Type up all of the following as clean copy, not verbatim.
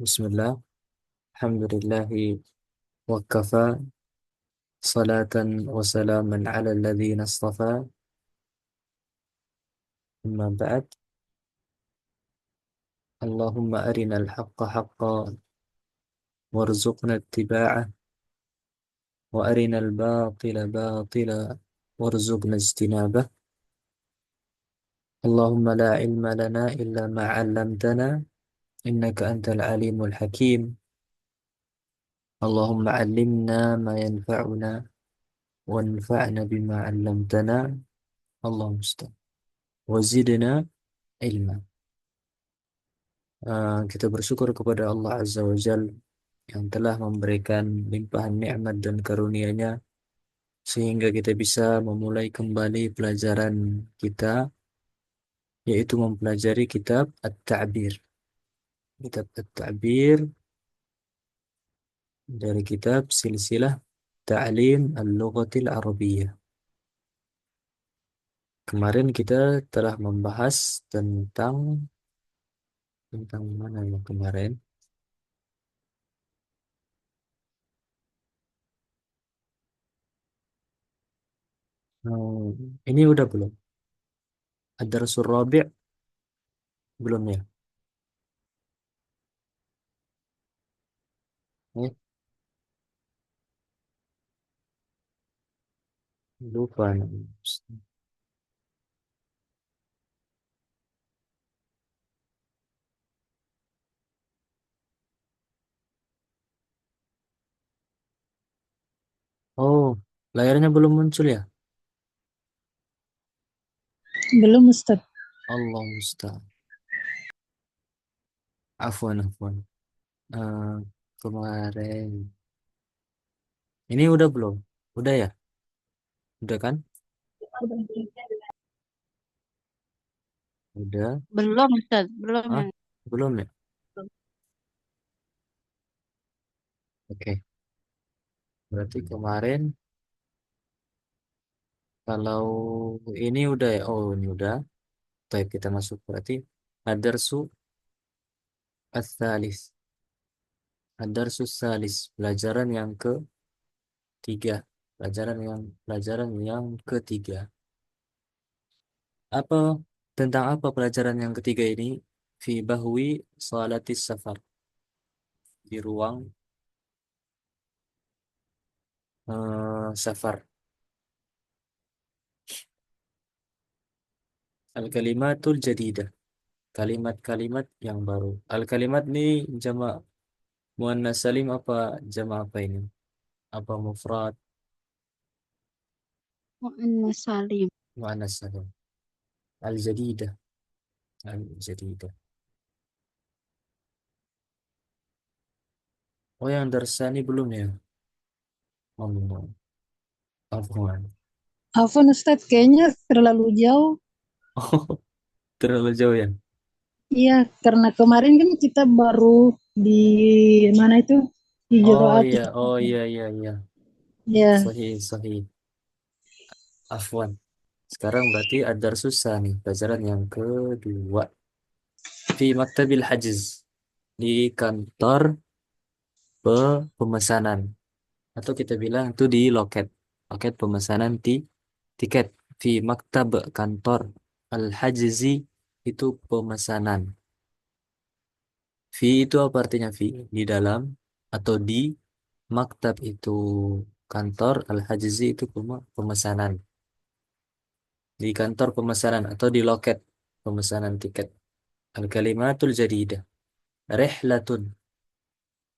Bismillah, Alhamdulillahi wa kafa, salatan wa salaman ala alladhina astafa, amma ba'd. Allahumma arina al-haqqa haqqa warzuqna ittiba'ah, wa arina al-batila batila warzuqna ijtinabah. Allahumma la ilma lana illa ma 'allamtana, innaka antal alimul hakim. Allahumma 'allimna ma yanfa'una wanfa'na bima 'allamtana. Allahumma musta'an. Wa zidna ilma. Kita bersyukur kepada Allah Azza wa Jal yang telah memberikan limpahan nikmat dan karunia-Nya sehingga kita bisa memulai kembali pelajaran kita, yaitu mempelajari kitab At-Ta'bir. Kitab At-Ta'bir dari kitab Silsilah Ta'lim Al-Lughatil Arabiyyah. Kemarin kita telah membahas tentang mana yang kemarin? Ini udah belum? Ad-Darsul Rabi' belum ya? Eh, lupa. Oh, layarnya belum muncul ya? Belum Ustaz. Allah musta'an. Afwan, afwan. Eh, Kemarin. Ini udah belum? Udah ya? Udah kan? Udah. Belum Ustaz, belum Ah, yang belum ya? Oke. Berarti kemarin kalau ini udah ya? Oh, ini udah. Baik, kita masuk berarti Ad-Darsu Ats-Tsalits. Ad-Darsu Tsalis, pelajaran yang ketiga. Pelajaran yang ketiga. Apa tentang apa pelajaran yang ketiga ini? Fi bahwi salatis safar, di ruang safar. Al-kalimatul jadidah, kalimat-kalimat yang baru. Al-kalimat ini jamak muannas salim apa jamak apa ini? Apa mufrad? muannas salim. Muannas salim. Al-jadidah, al-jadidah. Oh, yang darsani belum ya? Oh, afwan. Afwan Ustaz, kayaknya terlalu jauh. Oh, terlalu jauh ya? Iya, karena kemarin kan kita baru di mana itu? Di Oh Juruat. iya, oh iya, iya, iya. Ya, Sahih, sahih. Afwan. Sekarang berarti ada susah nih, pelajaran yang kedua. Fi maktabil hajiz, di kantor pemesanan. Atau kita bilang itu di loket. Loket pemesanan tiket. Fi maktab, kantor. Al-hajzi, itu pemesanan. Fi itu apa artinya fi? Di dalam atau di. Maktab itu kantor. Al-hajzi itu pemesanan. Di kantor pemesanan atau di loket pemesanan tiket. Al-kalimatul jadidah. Rihlatun.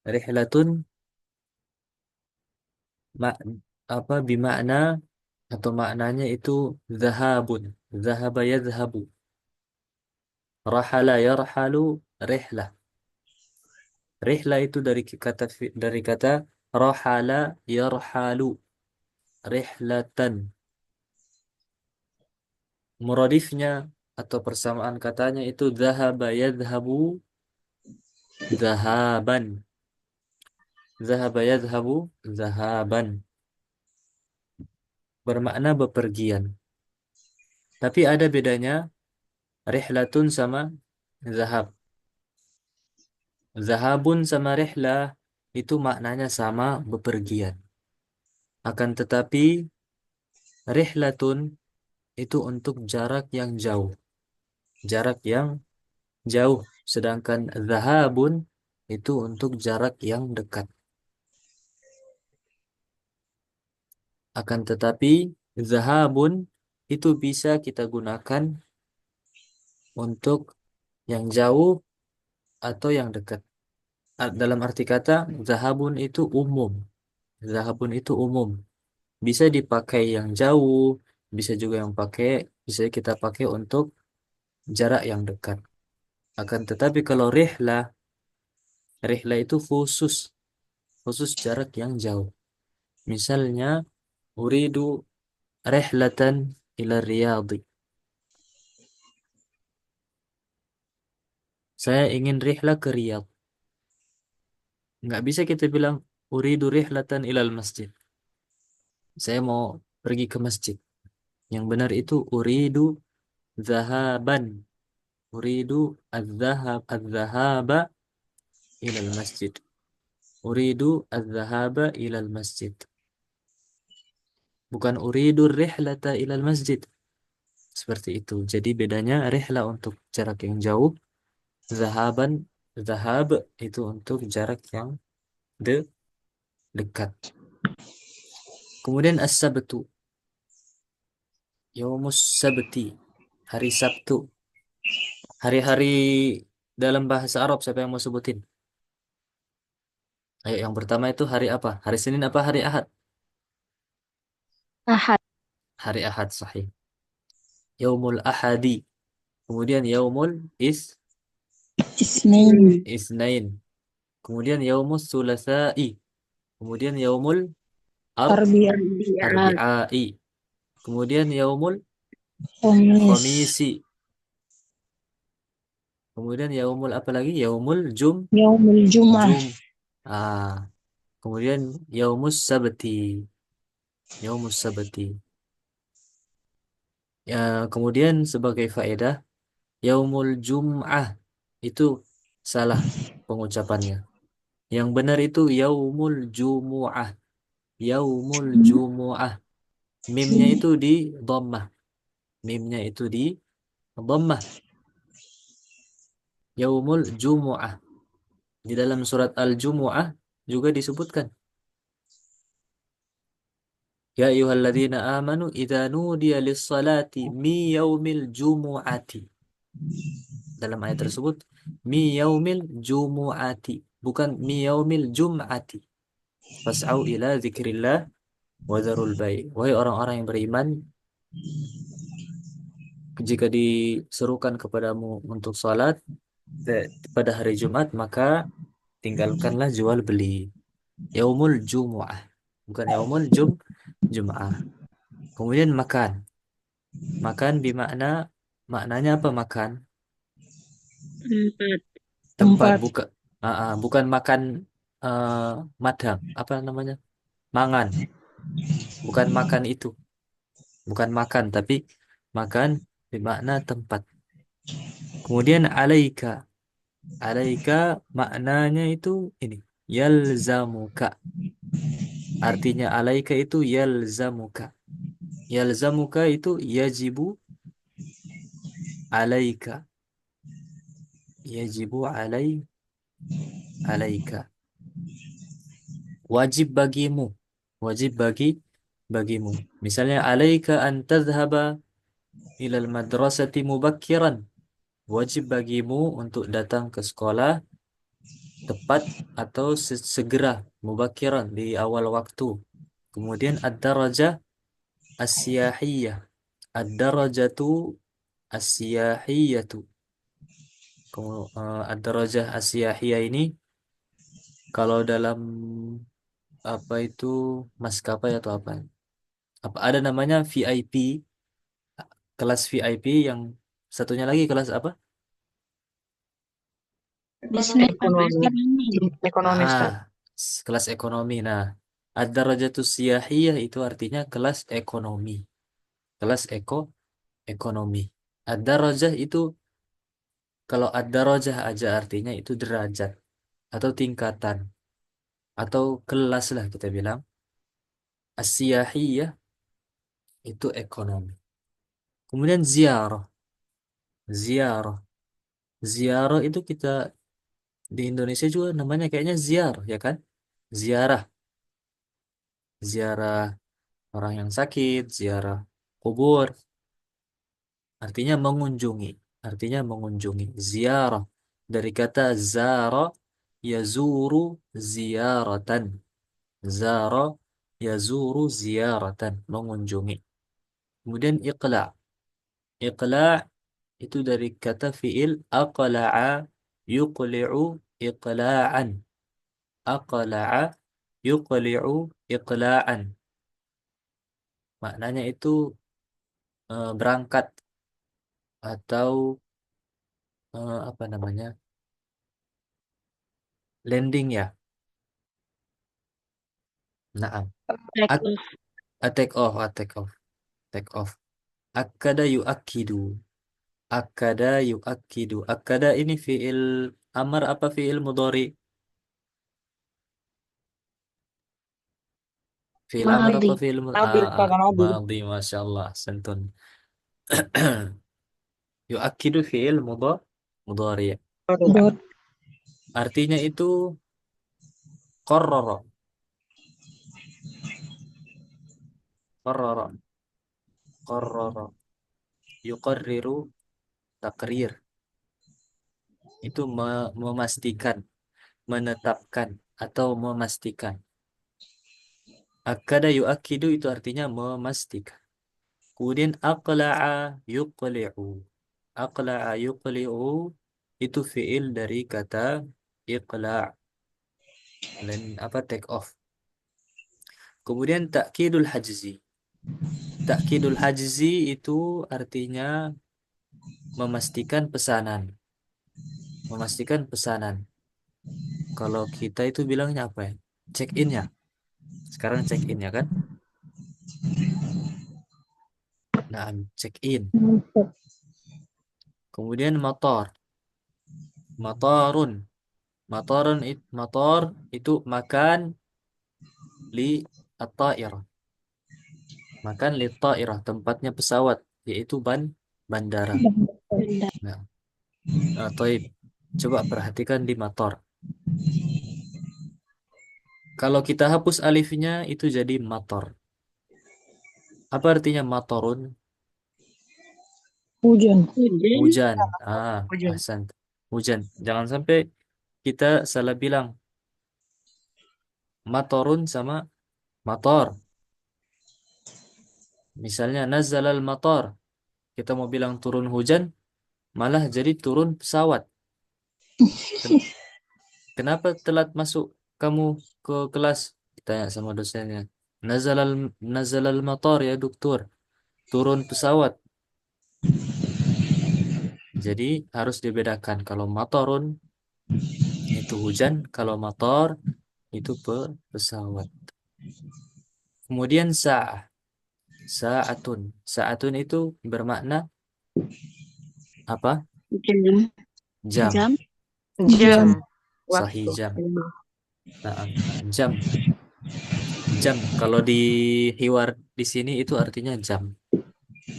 Rihlatun mak apa bimakna atau maknanya itu zahabun. Zahaba yadhabu. Rahala yarhalu rihlah. Rihlah itu dari kata rahala yarhalu rihlatan. Muradifnya atau persamaan katanya itu zahaba yadhabu zahaban. Zahaba yadhabu zahaban. Bermakna bepergian. Tapi ada bedanya rihlatun sama zahab. Zahabun sama rihlah itu maknanya sama, bepergian. Akan tetapi rihlatun itu untuk jarak yang jauh. Jarak yang jauh. Sedangkan zahabun itu untuk jarak yang dekat. Akan tetapi zahabun itu bisa kita gunakan untuk yang jauh atau yang dekat. Dalam arti kata, zahabun itu umum. Zahabun itu umum. Bisa dipakai yang jauh, bisa juga bisa kita pakai untuk jarak yang dekat. Akan tetapi kalau rihlah itu khusus jarak yang jauh. Misalnya, uridu rihlatan ila Riyadh. Saya ingin rihlah ke Riyadh. Nggak bisa kita bilang uridu rihlatan ilal masjid. Saya mau pergi ke masjid. Yang benar itu uridu zahaban. Uridu az-zahaba ilal masjid. Uridu az-zahaba ilal masjid. Bukan uridu rihlata ilal masjid. Seperti itu. Jadi bedanya rihla untuk jarak yang jauh, zahaban, zahab itu untuk jarak yang dekat. Kemudian as-sabtu, yaumus sabti, hari Sabtu. Hari-hari dalam bahasa Arab siapa yang mau sebutin? Ayo, yang pertama itu hari apa? Hari Senin apa hari Ahad? Ahad. Hari Ahad, sahih. Yaumul Ahadi. Kemudian Yaumul Isnin. Isnain. Kemudian Yaumus Sulasai. Kemudian Yaumul Arbi'a. Arbi'ai. Kemudian Yaumul Kamis. Khamisi. Kemudian Yaumul apa lagi? Yaumul Yaumul Jum'ah. Jum. Ah. Kemudian Yaumus Sabti. Yaumus Sabti. Ya, kemudian sebagai faedah, Yaumul Jum'ah itu salah pengucapannya. Yang benar itu Yaumul Jumu'ah. Yaumul Jumu'ah. Mimnya itu di dhammah. Mimnya itu di dhammah. Yaumul Jumu'ah. Di dalam surat Al-Jumu'ah juga disebutkan. Ya ayyuhalladzina amanu idza nudiya lis-salati mi yaumil jumu'ati. Dalam ayat tersebut mi yaumil jumu'ati, bukan mi yaumil jum'ati. Fas'au ila dzikrillah wa dzarul bai'. Wahai orang-orang yang beriman, jika diserukan kepadamu untuk salat pada hari Jumat, maka tinggalkanlah jual beli. Yaumul Jumu'ah, bukan yaumul Jum'ah. Kemudian makan. Makan maknanya apa makan? Tempat. Tempat, Tempat. bukan makan eh, madang, apa namanya? Mangan. Bukan makan itu. Bukan makan, tapi makan bermakna tempat. Kemudian alaika. Alaika maknanya itu ini. Yalzamuka. Artinya alaika itu yalzamuka. Yalzamuka itu yajibu alaika. Yajibu alaika. Wajib bagimu. Wajib bagimu. Misalnya alaika an tadhhaba ilal madrasati mubakkiran. Wajib bagimu untuk datang ke sekolah tepat atau segera, mubakkiran, di awal waktu. Kemudian ad-darajah as-siyahiyah. Ad-darajatu as-siyahiyatu. Ad-darajah as-siyahiyah ini kalau dalam apa itu maskapai atau apa? Apa ada namanya VIP, kelas VIP, yang satunya lagi kelas apa? Bisnis Ekonomi. ekonomi. Ekonomi, Ah, Ustaz. kelas ekonomi. Nah, ad-darajatus siyahiyah itu artinya kelas ekonomi. Kelas ekonomi. Ad-darajah itu kalau ad-darajah aja artinya itu derajat. atau tingkatan atau kelas lah kita bilang. As-siyahiyah itu ekonomi. Kemudian ziarah. Ziarah. Ziarah itu kita di Indonesia juga namanya kayaknya ziar, ya kan? Ziarah. Ziarah orang yang sakit, ziarah kubur. Artinya mengunjungi. Artinya mengunjungi. Ziarah. Dari kata zara, yazuru ziyaratan. Zara, yazuru ziyaratan. Mengunjungi. Kemudian iqla'. Iqla' itu dari kata fi'il aqla'a yuqli'u iqla'an. Aqla'a yuqli'u iqla'an. Maknanya itu berangkat atau apa namanya? Landing ya. Naam. Take Ak off. take off, take off, take off. Akada yu'akkidu. Akada yu'akkidu. Akada ini fi'il amar apa fi'il mudhari? Fi'il amar apa Maldi. fi'il Nabil, kakak Nabil. madhi, Masya Allah, santun. Yu'akkidu fi'il mudhari. Oke, Kak. Dot. Artinya itu qarrara. Qarrara. Qarrara. Yuqarriru takrir. Itu memastikan, menetapkan atau memastikan. Akada yu'akkidu itu artinya memastikan. Kemudian aqla'a yuqli'u. Aqla'a yuqli'u itu fi'il dari kata iqla' dan apa take off. Kemudian ta'kidul hajzi. Ta'kidul hajzi itu artinya memastikan pesanan. Memastikan pesanan. Kalau kita itu bilangnya apa ya? Check in ya. Sekarang check in ya kan? Nah, check in. Mantap. Kemudian motor. Motorun. Motor itu makan li at-ta'irah. Makan li ta'irah, tempatnya pesawat, yaitu bandara. Nah, taib. Coba perhatikan di motor. Kalau kita hapus alifnya itu jadi motor. Apa artinya motorun? Hujan. Hujan. Hujan. Hujan. Ahsan. Hujan. Jangan sampai kita salah bilang motorun sama motor. Misalnya nazalal motor. Kita mau bilang turun hujan, malah jadi turun pesawat. Ken- Kenapa telat masuk kamu ke kelas? Ditanya sama dosennya. Nazalal nazalal motor ya dokter. Turun pesawat. Jadi harus dibedakan. Kalau motorun itu hujan, kalau motor itu pesawat. Kemudian sa'ah. Sa'atun. Sa'atun itu bermakna apa? Jam. Jam. Jam. Jam. Sahih Waktu. jam. Nah, jam. Jam. Kalau di hiwar di sini itu artinya jam.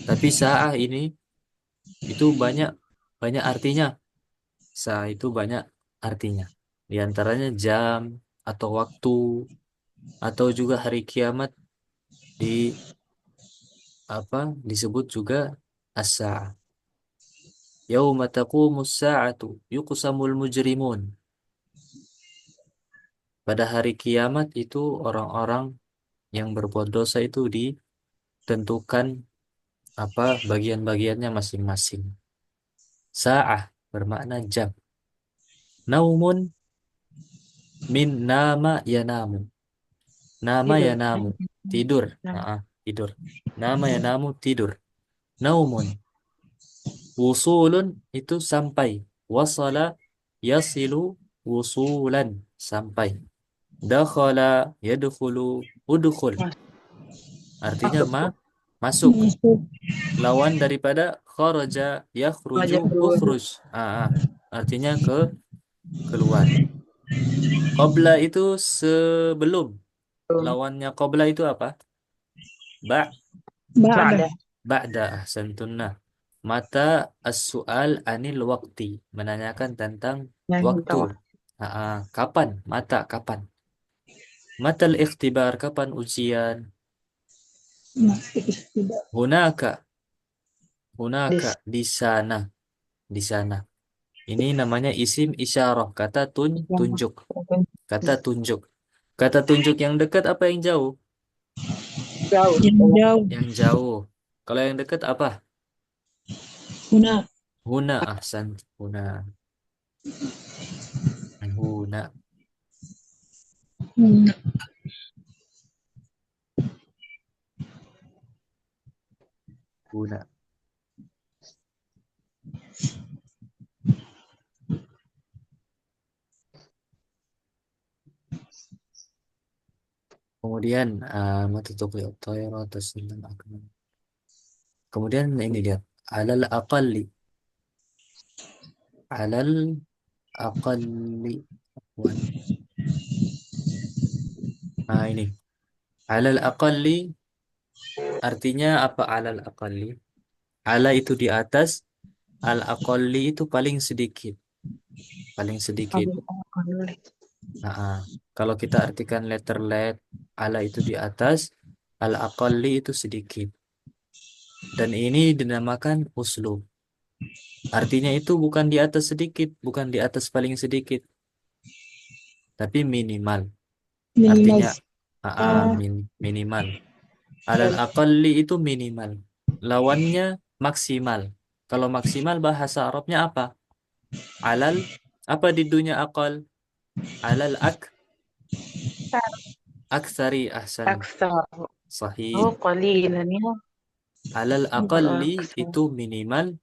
Tapi sa'ah ini itu banyak banyak artinya. Sa'ah itu banyak artinya. Di antaranya jam atau waktu atau juga hari kiamat di apa disebut juga as-sa'ah. Yauma taqumus sa'atu yuqsamul mujrimun. Pada hari kiamat itu orang-orang yang berbuat dosa itu ditentukan apa bagian-bagiannya masing-masing. Sa'ah bermakna jam. Naumun min nama yanamu. Nama Tidur. yanamu. Tidur. Tidur. Nama yanamu tidur. Naumun. Wusulun itu sampai. Wasala yasilu wusulan. Sampai. Dakhala yadkhulu udkhul. Artinya masuk. Masuk. Lawan daripada kharaja yakhruju Belajar dulu. ukhruj. Artinya keluar. Qabla itu sebelum. Lawannya qabla itu apa? Ba' Ba'da. Ba'da. ba'da ahsantunna. Mata as-su'al anil waqti. Menanyakan tentang Yang waktu. tahu. Kapan? Mata kapan? Mata al-ikhtibar, kapan ujian? Nah, tidak. Hunaka, hunaka, Dis. di sana, di sana. Ini namanya isim isyarah, kata Yang tunjuk, kata tunjuk. Kata tunjuk yang dekat apa yang jauh? jauh. Yang jauh. Yang jauh. Kalau yang dekat apa? Huna. Huna, ahsan, huna, huna, Huna. huna. Kemudian mata tuqi at-tayra taslim akmal. Kemudian ini lihat alal aqalli, alal aqalli. Wan. Nah ini alal aqalli artinya apa alal aqalli? Ala itu di atas, al aqalli itu paling sedikit, paling sedikit. Nah, kalau kita artikan letter let, ala itu di atas, al aqalli itu sedikit. Dan ini dinamakan uslub. Artinya itu bukan di atas sedikit, bukan di atas paling sedikit, tapi minimal. Minimal. Artinya Oh, minimal. Alal aqalli itu minimal. Lawannya maksimal. Kalau maksimal bahasa Arabnya apa? Alal apa di dunia akal? Alal aksari ahsan. Aksar. Sahih. Oh, qalilan ya. Alal Kalau aqalli aksar. itu minimal.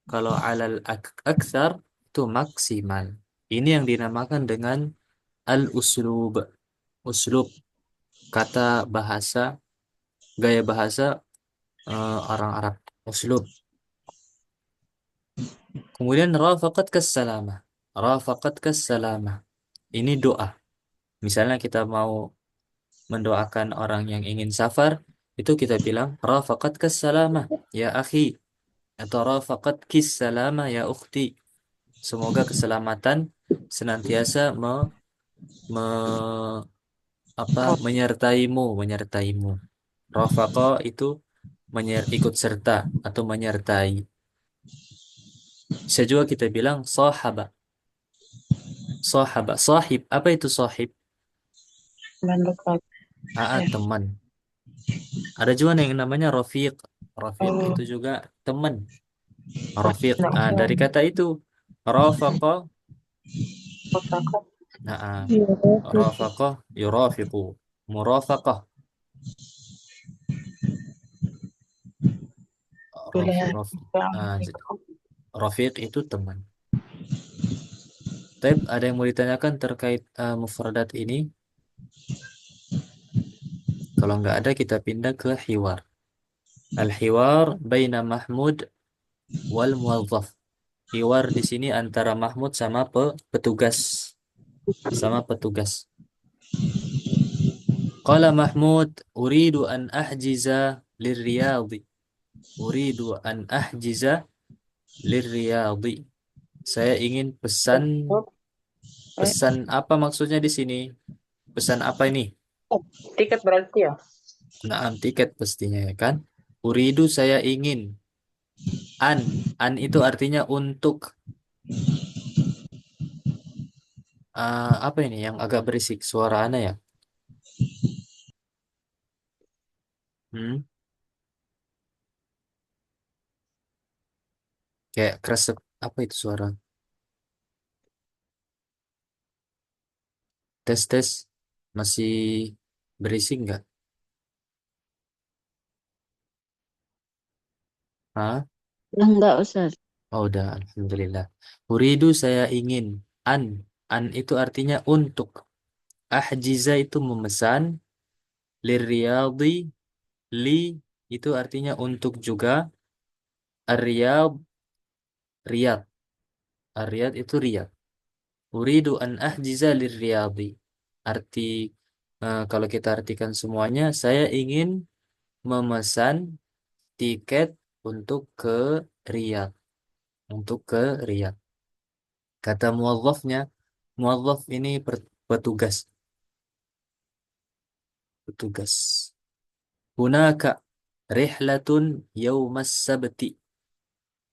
Kalau alal aksar itu maksimal. Ini yang dinamakan dengan al-uslub. Uslub, kata bahasa, gaya bahasa orang Arab. Uslub. Kemudian rafaqat salamah. Rafaqat salamah. Ini doa. Misalnya kita mau mendoakan orang yang ingin safar, itu kita bilang rafaqat salamah ya akhi atau rafaqat salamah ya ukhti. Semoga keselamatan senantiasa me- Oh, menyertaimu, menyertaimu. Rafaqa itu ikut serta atau menyertai. Bisa juga kita bilang sahaba. Sahaba, sahib. Apa itu sahib? dan dekat. Ya. Teman. Ada juga yang namanya rafiq. Rafiq Oh, itu juga teman. Rafiq. enggak Dari usah. kata itu rafaqa. Kotak. Nah, ah, iya. rafaqah yurafiqu. Murafaqah. Sudah. Rafiq itu teman. Tapi ada yang mau ditanyakan terkait mufradat ini? Kalau nggak ada kita pindah ke hiwar. Al-hiwar baina Mahmud wal muwazzaf. Hiwar di sini antara Mahmud sama petugas, sama petugas. Qala Mahmud, uridu an ahjiza lirriyadhi. Uridu an ahjiza lirriyadhi. Saya ingin pesan, pesan apa maksudnya di sini? Pesan apa ini? Tiket berarti ya. Naam, tiket pastinya ya kan? Uridu saya ingin. An itu artinya untuk. Apa ini yang agak berisik suara ana ya? Hmm? Kayak kresek apa itu suara? Tes tes masih berisik nggak? Hah? Enggak, Ustaz. Oh udah, alhamdulillah. Uridu saya ingin. An an itu artinya untuk. Ahjiza itu memesan. Lirriyadhi li itu artinya untuk juga. Ar-riyad riyad. Ar-riyad itu riyad. Uridu an ahjiza lirriyadi. Arti kalau kita artikan semuanya, saya ingin memesan tiket untuk ke Riyadh, untuk ke Riyadh. Kata muwazzafnya, muwazzaf ini petugas, petugas. Hunaka rihlatun yaumas sabti.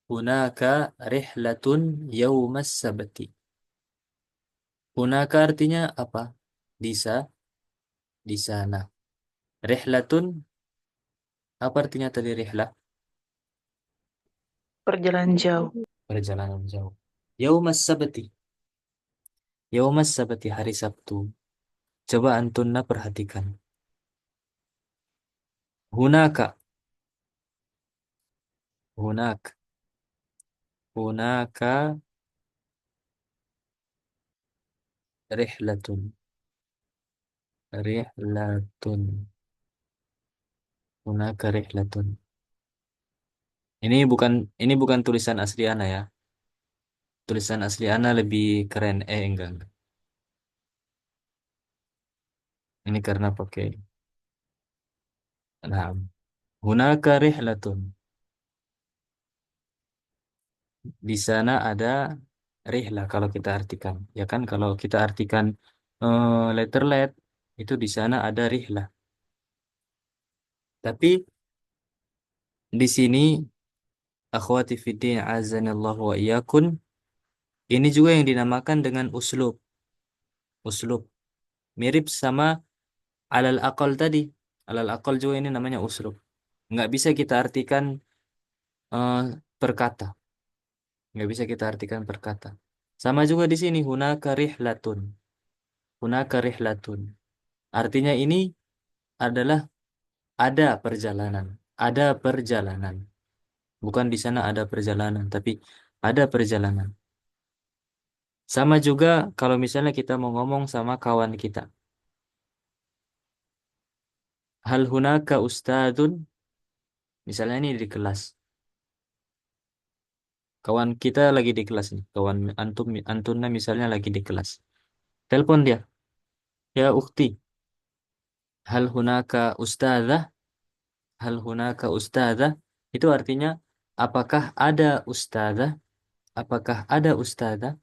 Hunaka rihlatun yaumas sabti. Hunaka artinya apa? Di sana. Rihlatun, apa artinya tadi rihlah? Perjalanan jauh. Perjalanan jauh. Yaumas sabti. Yaumas sabti, hari Sabtu. Coba antunna perhatikan. Hunaka, hunak, hunaka rihlatun. Rihlatun. Hunaka rihlatun. Ini bukan ini bukan tulisan asli Ana ya. Tulisan asli Ana lebih keren. Enggak. Ini karena pakai. Nah, hunaka rihlatun. Di sana ada rihlah kalau kita artikan. Ya kan kalau kita artikan letter itu di sana ada rihlah. Tapi di sini akhwati fiddin azanillahu wa iyakun, ini juga yang dinamakan dengan uslub. Uslub. Mirip sama alal aqal tadi. Alal aqal juga ini namanya uslub. Nggak bisa kita artikan eh, perkata. Nggak bisa kita artikan perkata. Sama juga di sini hunaka rihlatun. Hunaka rihlatun. Artinya ini adalah ada perjalanan. Ada perjalanan. Bukan di sana ada perjalanan, tapi ada perjalanan. Sama juga kalau misalnya kita mau ngomong sama kawan kita. Hal hunaka ustadun, misalnya ini di kelas. Kawan kita lagi di kelas nih. Kawan antunna misalnya lagi di kelas. Telepon dia. Ya ukti, hal hunaka ustadzah, hal hunaka ustadzah. Itu artinya apakah ada ustadzah? Apakah ada ustadzah?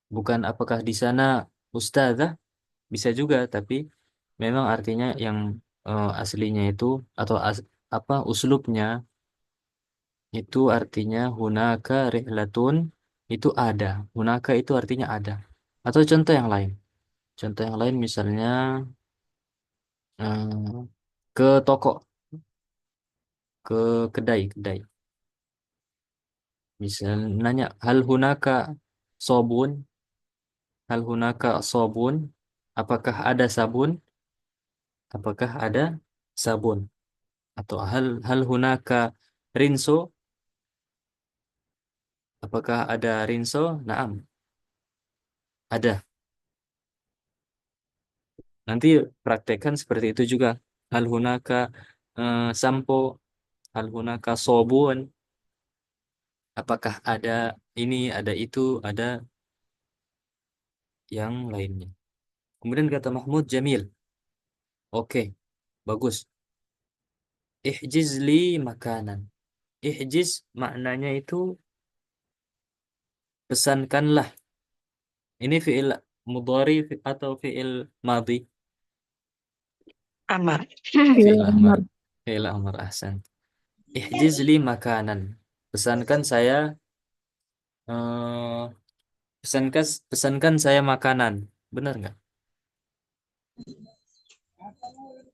Bukan apakah di sana ustadzah? Bisa juga, tapi memang artinya yang aslinya itu atau apa uslubnya itu artinya hunaka rihlatun, itu ada. Hunaka itu artinya ada. Atau contoh yang lain. Contoh yang lain misalnya eh, ke toko, ke kedai. Misal nanya hal hunaka sobun, hal hunaka sobun, apakah ada sabun? Apakah ada sabun? Atau hal hunaka rinso, apakah ada rinso? Naam, ada. Nanti praktekkan seperti itu juga. Hal hunaka sampo, hal hunaka sobun, apakah ada ini, ada itu, ada yang lainnya. Kemudian kata Mahmud Jamil. Oke, bagus. Ihjiz li makanan. Ihjiz maknanya itu pesankanlah. Ini fi'il mudhari atau fi'il madhi? Amar. Fil Fi'il amar. Amar. Fi'il amar ahsan. Ihjiz li makanan. Pesankan saya eh, pesankan saya makanan. Benar nggak?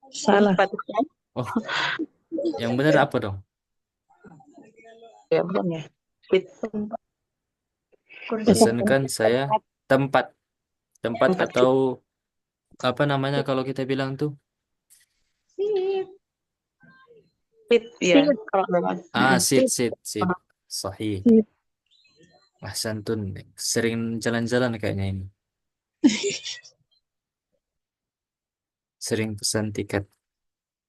Salah. Sepatutnya. Oh, yang benar apa dong? Ya, bukan ya. Fit. Pesankan saya tempat. Tempat Tempat atau apa namanya kalau kita bilang tuh? fit ya. Kalau lewat. Sit. Sahih. Ahsantun. Sering jalan-jalan kayaknya ini. Sering pesan tiket.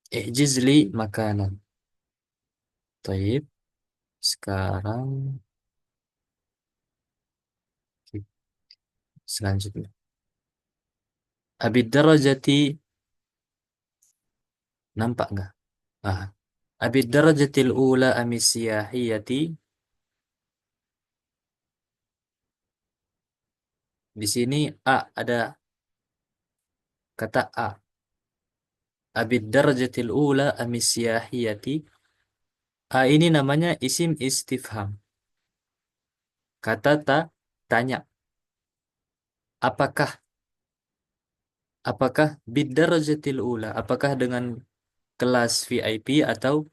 Ihjizli makanan. Taib. Sekarang Selanjutnya. Abid darajati, nampak nggak? Ah. Abid darajatil ula amis siyahiyati. Di sini A, ada kata A. Abid darajatil ula amis siyahiyati. A ini namanya isim istifham. Kata tanya. Apakah apakah bid darajatil ula? Apakah dengan kelas VIP atau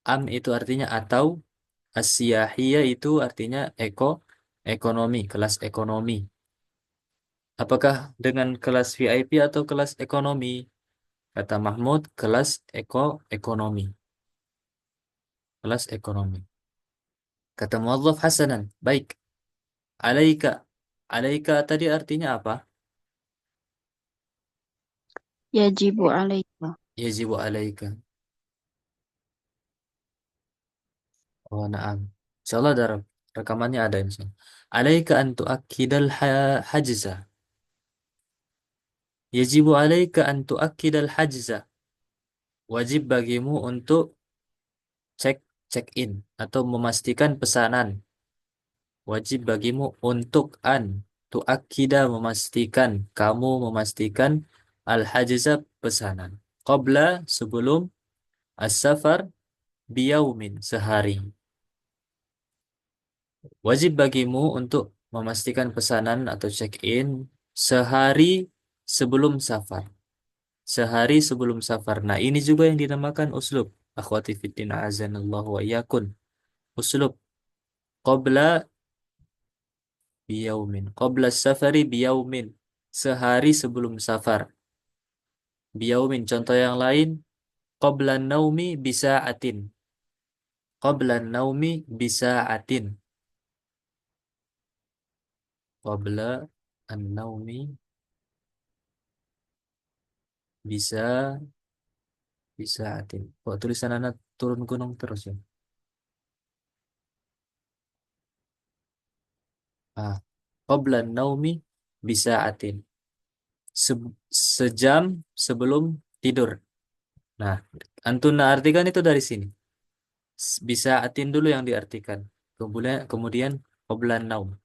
am itu artinya atau asyahiyah itu artinya ekonomi, kelas ekonomi. Apakah dengan kelas VIP atau kelas ekonomi? Kata Mahmud, kelas ekonomi. Kelas ekonomi. Kata Muadzaf Hasanan, baik. Alaika. Alaika tadi artinya apa? Yajibu alaika. Yajibu alaika. Oh, na'am. Insyaallah ada rekamannya ada insyaallah. Alaika an tu'akkidal hajza. Yajibu alaika an tu'akkidal hajza. Wajib bagimu untuk cek check in atau memastikan pesanan. Wajib bagimu untuk tu'akkida memastikan, kamu memastikan al-hajza pesanan. Qabla sebelum as-safar biyaumin sehari. Wajib bagimu untuk memastikan pesanan atau check-in sehari sebelum safar. Sehari sebelum safar. Nah, ini juga yang dinamakan uslub. Akhwati fiddin azanallahu wa iyakun. Uslub. Qabla biyaumin. Qabla safari biyaumin. Sehari sebelum safar. Biyaumin. Contoh yang lain. Qabla naumi bisa'atin. Qabla naumi bisa'atin. Qabla an-naumi bisa'atin. Kok tulisan anak turun gunung terus ya? Ah. Qabla naumi bisa'atin. Sejam sebelum tidur. Nah, antuna artikan itu dari sini. Bisa atin dulu yang diartikan. Kemudian qoblan naum.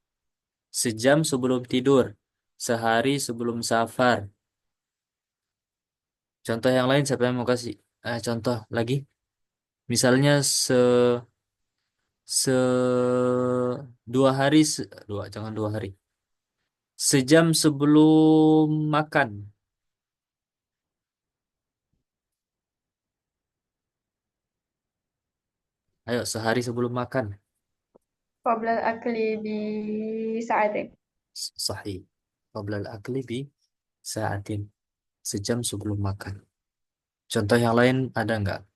Sejam sebelum tidur. Sehari sebelum safar. Contoh yang lain siapa yang mau kasih? Contoh lagi. Misalnya se 2 hari jangan 2 hari. Sejam sebelum makan. Ayo sehari sebelum makan. قبل الأكل بساعتين. Sahih. Qabla al-akli bi sa'atin. Sejam sebelum makan. Contoh yang lain ada nggak?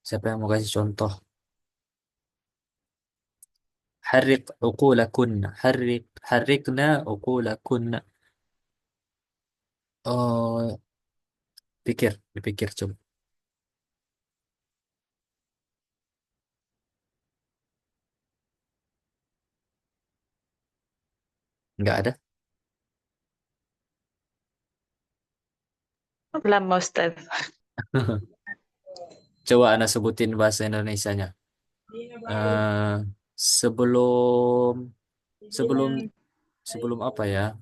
Siapa yang mau kasih contoh? Harrik uqulakunna. Harrikna uqulakunna. Oh, dipikir coba. Nggak ada? Lama Ustaz. Coba Ana sebutin bahasa Indonesianya. Eh, sebelum sebelum sebelum apa ya?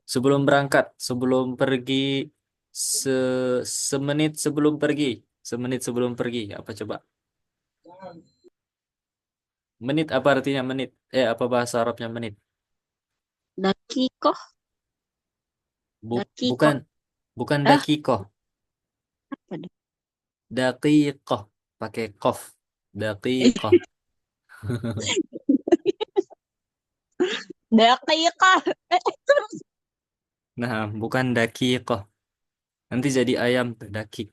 Sebelum berangkat, sebelum pergi, se semenit sebelum pergi, semenit sebelum pergi. Apa coba? Menit apa artinya menit? Apa bahasa Arabnya menit? Dakikoh. Bukan, Dakikoh. bukan Ah, dakikoh, apa deh? daqiqah, pakai qaf, daqiqah. Dakikah. Nah, bukan daqiqah. Nanti jadi ayam tuh, daki.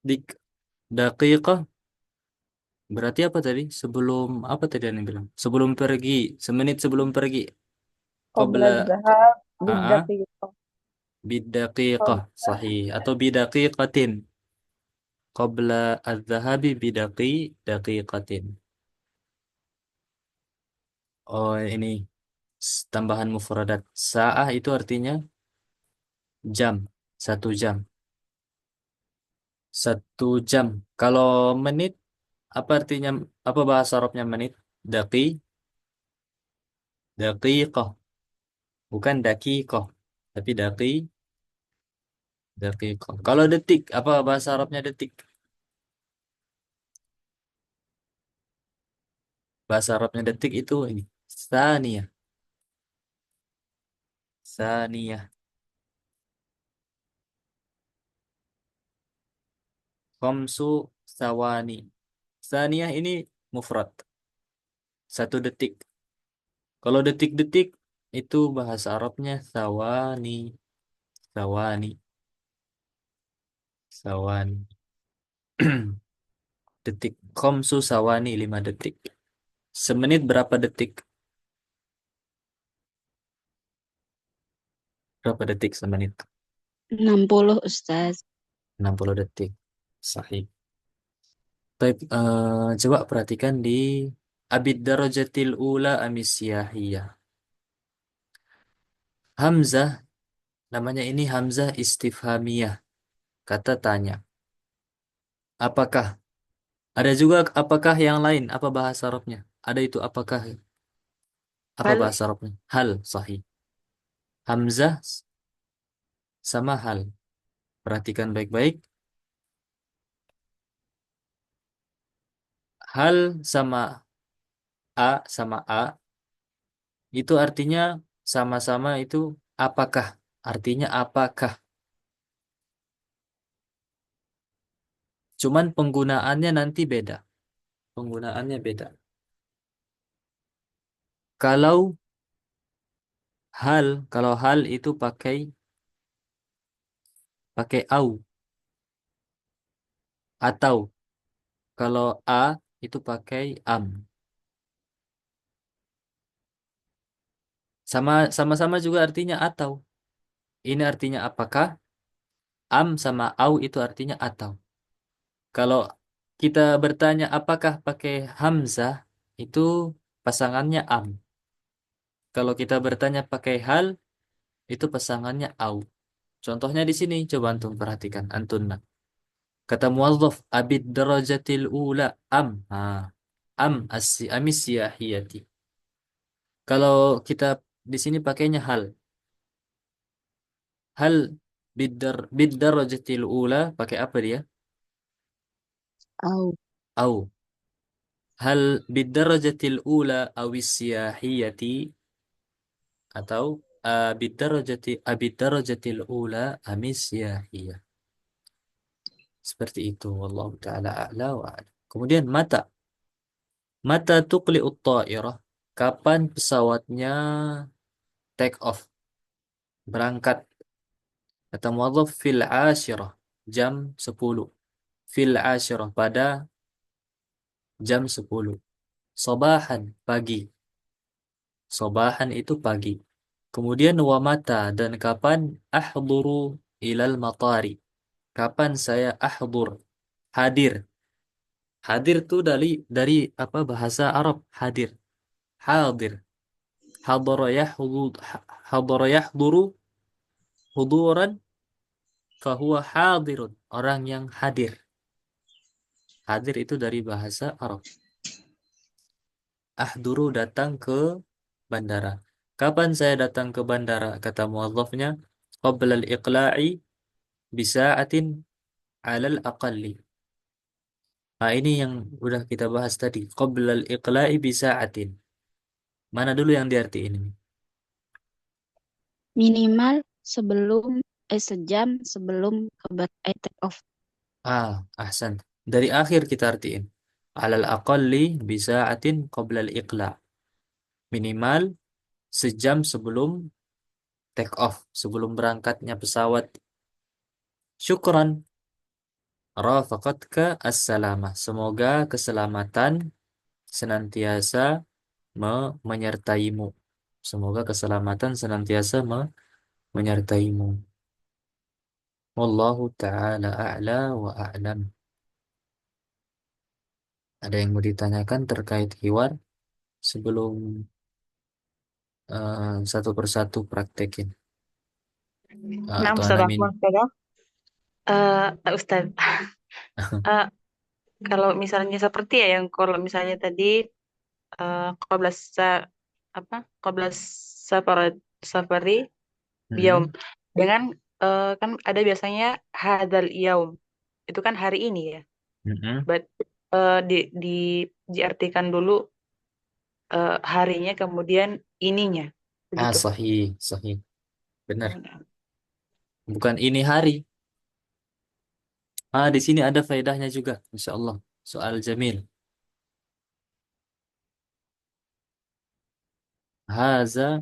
Dik, daqiqah berarti apa tadi? Sebelum apa tadi yang bilang? Sebelum pergi, semenit sebelum pergi. قبل Qabla الذهاب aa بالدقيقة. bidaqiqah, قبل sahih atau bidaqiqatin. Qabla adz-dhahabi daqiqatin. Oh, ini tambahan mufradat. Sa'ah itu artinya jam, 1 jam. 1 jam. Kalau menit, apa artinya, apa bahasa Arabnya menit? Daqi, daqiqah. Bukan daqiqah, tapi daqiqah. Kalau detik, apa bahasa Arabnya detik? Bahasa Arabnya detik itu ini. Saniyah, saniyah. Khamsu sawani. Saniyah ini mufrad, 1 detik. Kalau detik-detik itu bahasa Arabnya sawani, sawani, sawani. Detik. Khamsu sawani, 5 detik. Semenit berapa detik? Berapa detik semenit? 60 Ustaz. 60 detik. Sahih. Baik, coba perhatikan di abid darajatil ula amisyahiyah. Hamzah, namanya ini Hamzah istifhamiyah. Kata tanya. Apakah? Ada juga apakah yang lain? Apa bahasa Arabnya? Ada itu apakah? Apa Hal. bahasa Arabnya? Hal, sahih. Hamzah sama hal. Perhatikan baik-baik. Hal sama A itu artinya sama-sama itu apakah? Artinya apakah? Cuman penggunaannya nanti beda. Penggunaannya beda. Kalau kalau hal itu pakai pakai au, atau kalau a itu pakai am. Sama-sama juga artinya atau. Ini artinya apakah? Am sama au itu artinya atau. Kalau kita bertanya apakah pakai hamzah, itu pasangannya am. Kalau kita bertanya pakai hal, itu pasangannya au. Contohnya di sini, coba antum perhatikan, antunna. Kata muwazzaf, abid darajatil ula am. Am amis siyahiyati. Kalau kita di sini pakainya hal. Hal bid darajatil ula pakai apa dia? Au. Au. Hal bid darajatil ula awis siyahiyati, atau abid darajatil ula amis siyahiyah. Seperti itu, wallahu taala a'la wa a'lam. Kemudian mata. Mata tuqli'ut ta'irah. Kapan pesawatnya take off, berangkat? Kata muadzaf fil ashirah, jam 10. Fil ashirah, pada jam 10. Sobahan, pagi. Sobahan itu pagi. Kemudian wa mata, dan kapan ahduru ilal matari. Kapan saya ahdur, hadir. Hadir tuh dari apa bahasa Arab? Hadir. Hadir. Hadara yahduru, hadara yahduru huduran, fahuwa hadirun. Orang yang hadir. Hadir itu dari bahasa Arab. Ahduru, datang ke bandara. Kapan saya datang ke bandara? Kata muadzafnya, qabla al-iqla'i bisa'atin 'alal aqalli. Nah, ini yang udah kita bahas tadi. Qabla al-iqla'i bisa'atin. Mana dulu yang diartiin ini? Minimal sejam sebelum take off. Ahsan. Dari akhir kita artiin. Alal aqalli bisa'atin qabla al-iqla'. Minimal sejam sebelum take off, sebelum berangkatnya pesawat. Syukran. Rafaqatka as-salamah. Semoga keselamatan senantiasa menyertaimu. Semoga keselamatan senantiasa menyertaimu. Wallahu ta'ala a'la wa a'lam. Ada yang mau ditanyakan terkait hiwar sebelum satu persatu praktekin. Nah, Atau Ustaz ana min. Afwan, Ustaz, eh, kalau misalnya seperti ya yang kalau misalnya tadi qabla apa qabla safar safari biyaum Mm-mm. dengan kan ada biasanya hadal yaum itu kan hari ini ya. Mm-mm. But di diartikan dulu harinya kemudian ininya begitu. Sahih, sahih. Benar. Bukan ini hari. Di sini ada faedahnya juga, Insya Allah. Soal Jamil. Haza,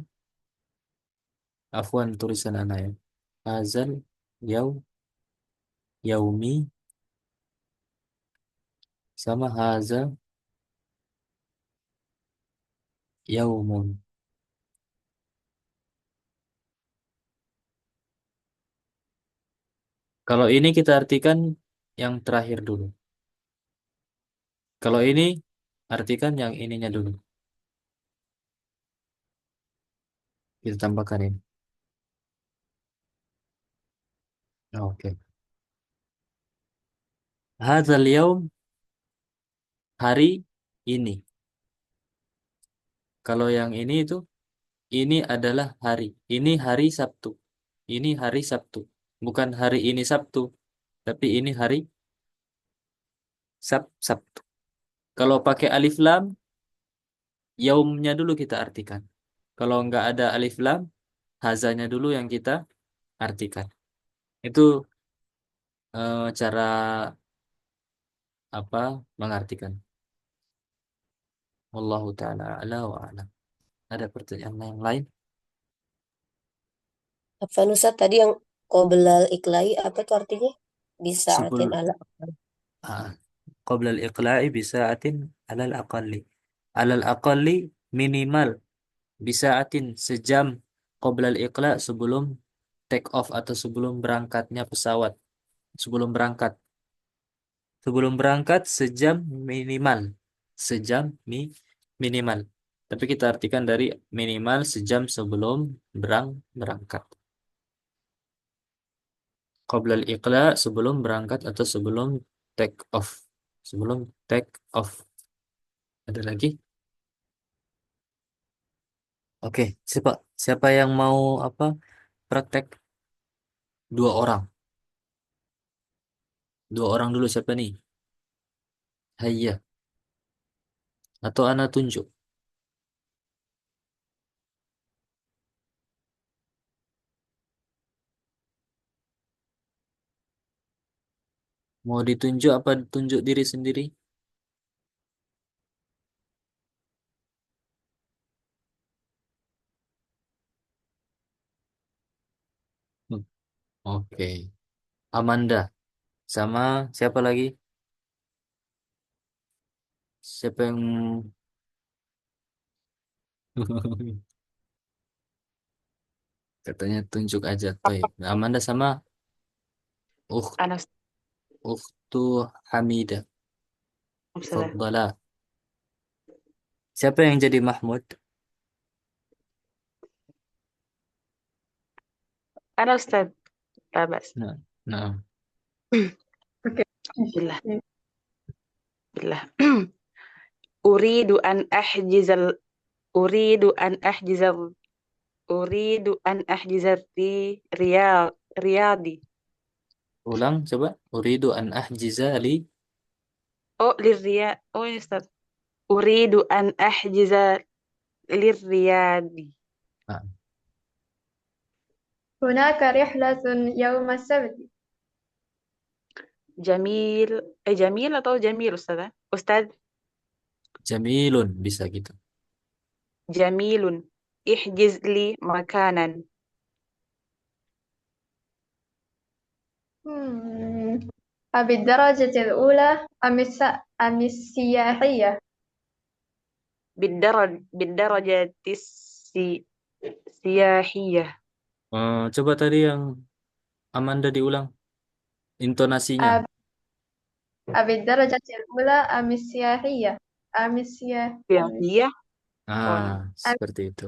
afwan tulisan anak ya. Hazal, yaum, yaumi, sama haza, yaumun. Kalau ini kita artikan yang terakhir dulu. Kalau ini, artikan yang ininya dulu. Kita tambahkan ini. Oke. Hazal yaum, hari ini. Kalau yang ini itu, ini adalah hari. Ini hari Sabtu. Ini hari Sabtu. Bukan hari ini Sabtu, tapi ini hari Sabtu. Kalau pakai alif lam, yaumnya dulu kita artikan. Kalau nggak ada alif lam, hazanya dulu yang kita artikan. Itu cara apa mengartikan. Wallahu taala ala wa alam. Ada pertanyaan yang lain? Afwan Ustaz, tadi yang qoblal iklai apa tuh artinya? Bisa atin Sebelum ala. qabla al-iqla'i bisa'atin alal aqalli. Alal aqalli minimal bisa'atin sejam qabla al-iqla' sebelum take off atau sebelum berangkatnya pesawat. Sebelum berangkat. Sebelum berangkat sejam minimal. Sejam minimal. Tapi kita artikan dari minimal sejam sebelum berangkat. Qabla al-iqla sebelum berangkat atau sebelum take off. Sebelum take off. Ada lagi? Oke, siapa siapa yang mau apa praktek? Dua orang. Dua orang dulu siapa nih? Hayya. Atau ana tunjuk. Mau ditunjuk apa tunjuk diri sendiri? Hmm, Oke. Amanda. Sama siapa lagi? Siapa yang katanya tunjuk aja. Baik. Amanda sama ukht Anas ukhtu Hamidah. Ustaz. Faddalah. Siapa yang jadi Mahmud? Ana Ustaz. Tabas. Nah, nah. Oke. Billah. Billah. Uridu an ahjizal uridu an ahjizal uridu an ahjizal riyadi. Ulang coba. Uridu an ahjiza li. Oh, lirriyad. Oh, ini Ustaz. Uridu an ahjiza lirriyadi. Nah, هناك رحلة يوم السبت. Jamil. Jamil atau Jamil Ustaz? Ustaz Jamilun bisa gitu. Jamilun. Ihjiz li makanan. بالدرجة الأولى أم السياحية؟ Bidarajatis siyahiyah. Coba tadi yang Amanda diulang intonasinya. بالدرجة الأولى أم السياحية؟ أم السياحية Siyahiyah. Seperti itu.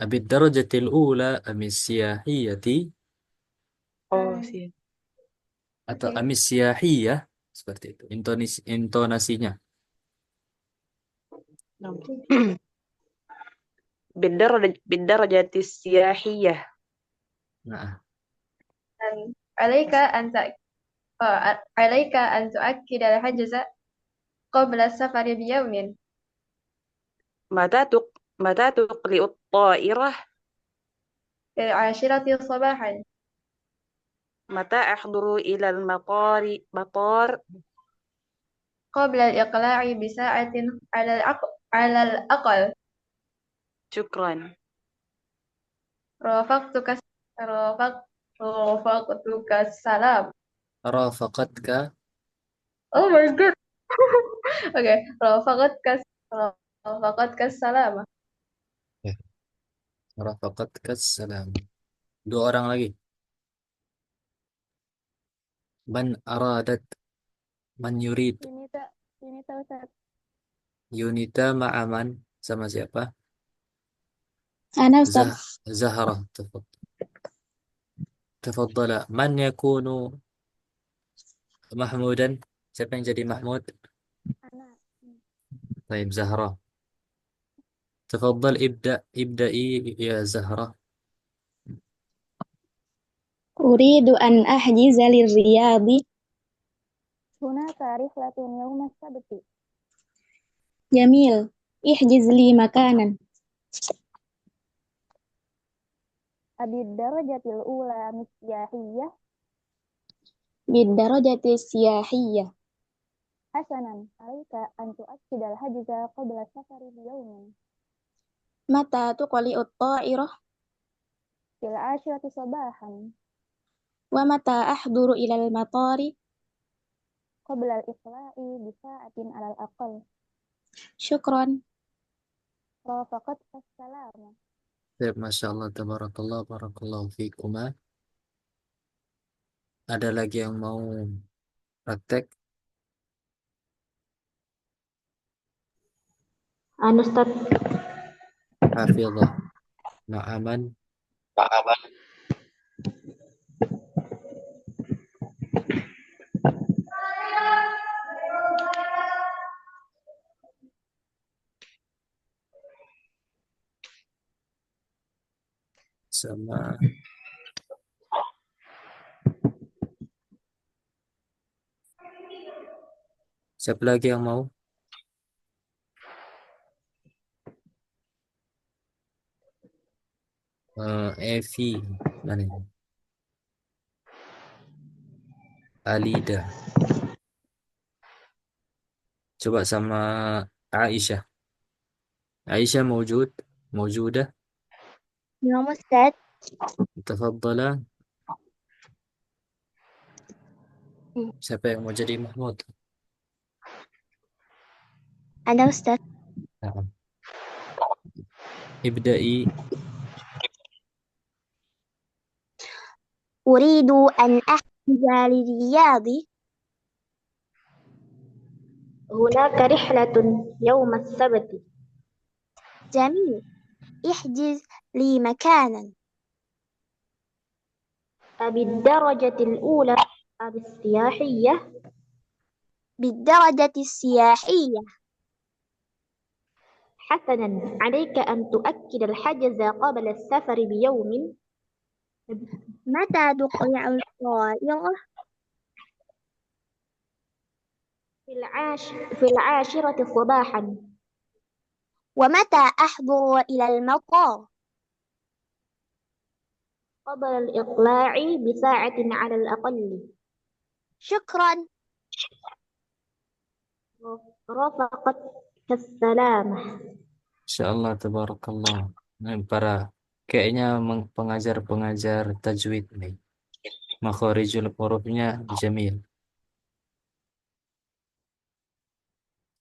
Abi darajatil ula amis siyahiyati Oh, sih. atau Oke. amis siyahiyah seperti itu. Intonasinya. Nah. بالدرجة السياحية. Nah, عليك أن عليك أن تؤكد الحجز قبل السفر بيوم. متى تقلع الطائرة؟ في 10 صباحا. متى أحضر إلى مطار؟ قبل الإقلاع بساعة على الأقل. شكرا. رافقتك رافقتك السلام. rafaqatka. Oh my God. Oke, رافقتك السلام. Ya, rafaqatka salam. Dua orang lagi. Man aradat, man yurid. Yunita Ustaz. Yunita ma'aman sama siapa? Ana Ustaz. Zahra. Tafaddala. Man yakunu Mahmudan. Siapa yang jadi Mahmud? Ana. Baik, Zahra. Tafaddal ibda'i ya Zahra. Uridu an ahjiza lirriyadi. Hunaka rihlatun yawma sabti. Jamil. Ihjiz li makanan. Abid darajatil ula misyahiyah. Bidarajati siyahiyah. Hasanan. Alaika an tu'akkidal hajza qabla safari biyawmin. Mata tuqali'ut ta'irah? Fil 10 sabahan. Wa mata ahduru ilal matari? Qabla al-iqla'i bisa'atin alal aqal. Syukran. Rafaqat assalama. Baik, Masya Allah, tabarakallah, barakallahu fikuma. Ada lagi yang mau praktek? Ustaz. Hafizah. Ma'aman. Sama siapa lagi yang mau? Evi, mana ini? Alida. Coba sama Aisyah. Aisyah mawjudah. Ya Ustaz. Tafaddala. Siapa yang mau jadi Mahmud? Ada Ustaz. Nah, ibda'i. Uridu an ahjiza lirriyadi. Hunaka rihlatun yawma sabti. Jamil. Ihjiz li makanan. بالدرجة الأولى السياحية بالدرجة السياحية حسنا عليك أن تؤكد الحجز قبل السفر بيوم متى تقلع الطائرة في 10 صباحا ومتى أحضر إلى المطار قبل الإقلاع بساعة على الأقل شكرا رافقت السلامة. Insya Allah, tabarakallah. Nah, kayaknya pengajar-pengajar tajwid nih. Makharijul hurufnya jamil.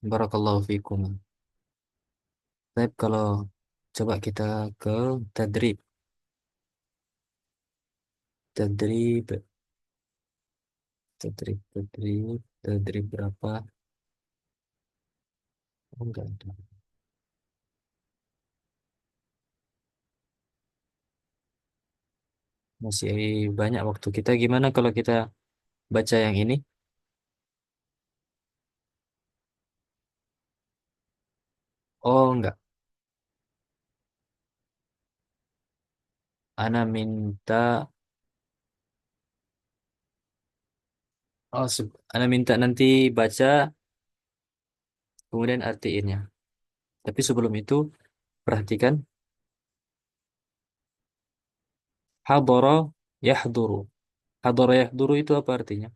Barakallahu fikum. Baik, kalau coba kita ke tadrib. Tadrib. Tadrib berapa? Oh, enggak ada. Masih banyak waktu kita. Gimana kalau kita baca yang ini? Oh, enggak. Ana minta, Ana minta nanti baca, kemudian artiinnya. Tapi sebelum itu, perhatikan. Hadara yahduru. Hadara yahduru itu apa artinya?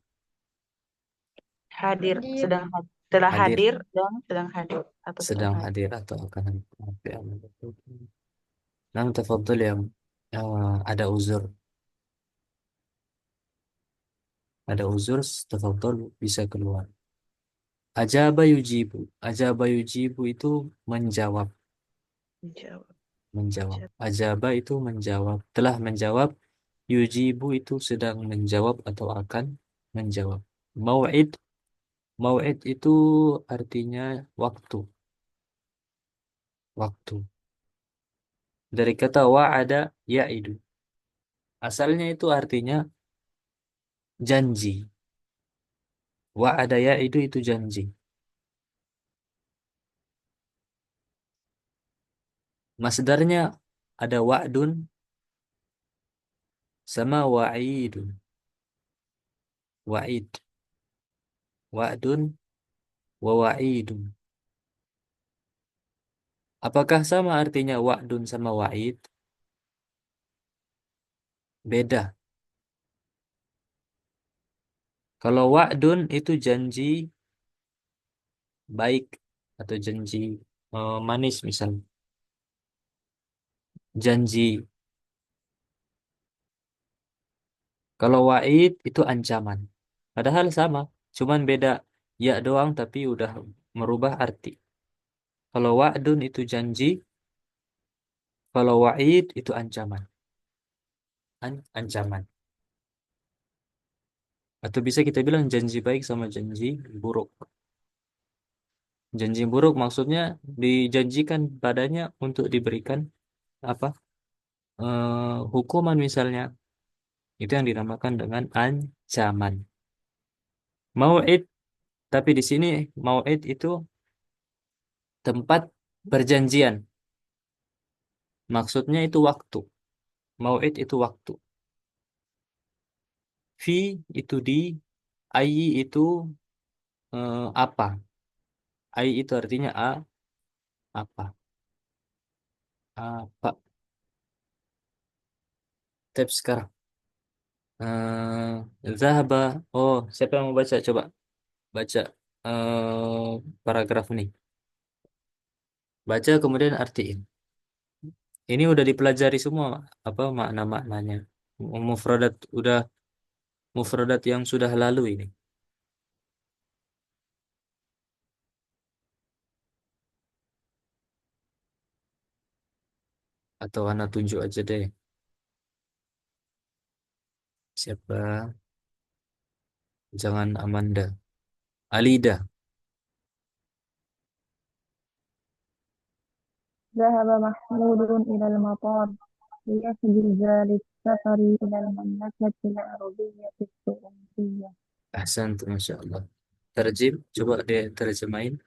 Hadir, Hadir. sedang telah Hadir. hadir dan sedang hadir atau sedang Sedang hadir. hadir atau akan hadir. Nah, tafadhal ya. Ada uzur. Ada uzur, tafadhal bisa keluar. Ajaba yujibu. Ajaba yujibu itu menjawab. Menjawab. Menjawab. Ajaba itu menjawab. Telah menjawab. Yujibu itu sedang menjawab atau akan menjawab. Mau'id. Mau'id itu artinya waktu. Waktu. Dari kata wa'ada ya'idu. Asalnya itu artinya janji. Wa'ada ya'idu itu janji. Masdarnya ada wa'dun sama wa'idun. Wa'id. Wa'dun wa wa'idun. Apakah sama artinya wa'dun sama wa'id? Beda. Kalau wa'dun itu janji baik atau janji manis misalnya. Janji. Kalau wa'id itu ancaman. Padahal sama, cuman beda ya doang tapi udah merubah arti. Kalau wa'dun itu janji, kalau wa'id itu ancaman. Ancaman. Atau bisa kita bilang janji baik sama janji buruk. Janji buruk maksudnya dijanjikan padanya untuk diberikan apa? Hukuman misalnya. Itu yang dinamakan dengan ancaman. Mau'id, tapi di sini mau'id itu tempat perjanjian. Maksudnya itu waktu. Mau'id itu waktu. Fi itu di, ai itu apa? Ai itu artinya apa? Apa? Tab sekarang. Zahaba. Oh, siapa yang mau baca? Coba baca paragraf ini. Baca kemudian artiin. Ini udah dipelajari semua apa makna-maknanya. Mufradat udah mufradat yang sudah lalu ini. Atau anak tunjuk aja deh. Siapa? Jangan Amanda. Alida. ذهب محمود إلى المطار ليحجز للسفر إلى المملكة العربية السعودية. Ahsan, Masya Allah. Terjem, coba deh terjemahin.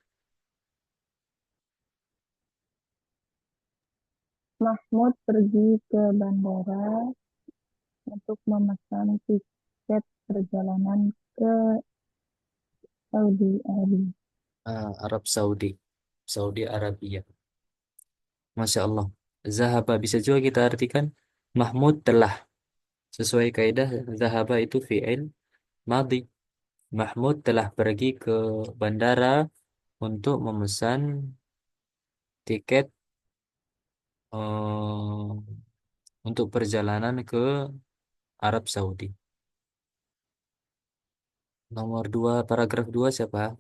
Mahmud pergi ke bandara untuk memesan tiket perjalanan ke Saudi Arabia. Arab Saudi. Saudi Arabia. Masya Allah. Zahaba bisa juga kita artikan Mahmud telah. Sesuai kaidah zahaba itu fi'il madhi. Mahmud telah pergi ke bandara untuk memesan tiket eh, untuk perjalanan ke Arab Saudi. Nomor 2, paragraf 2 siapa?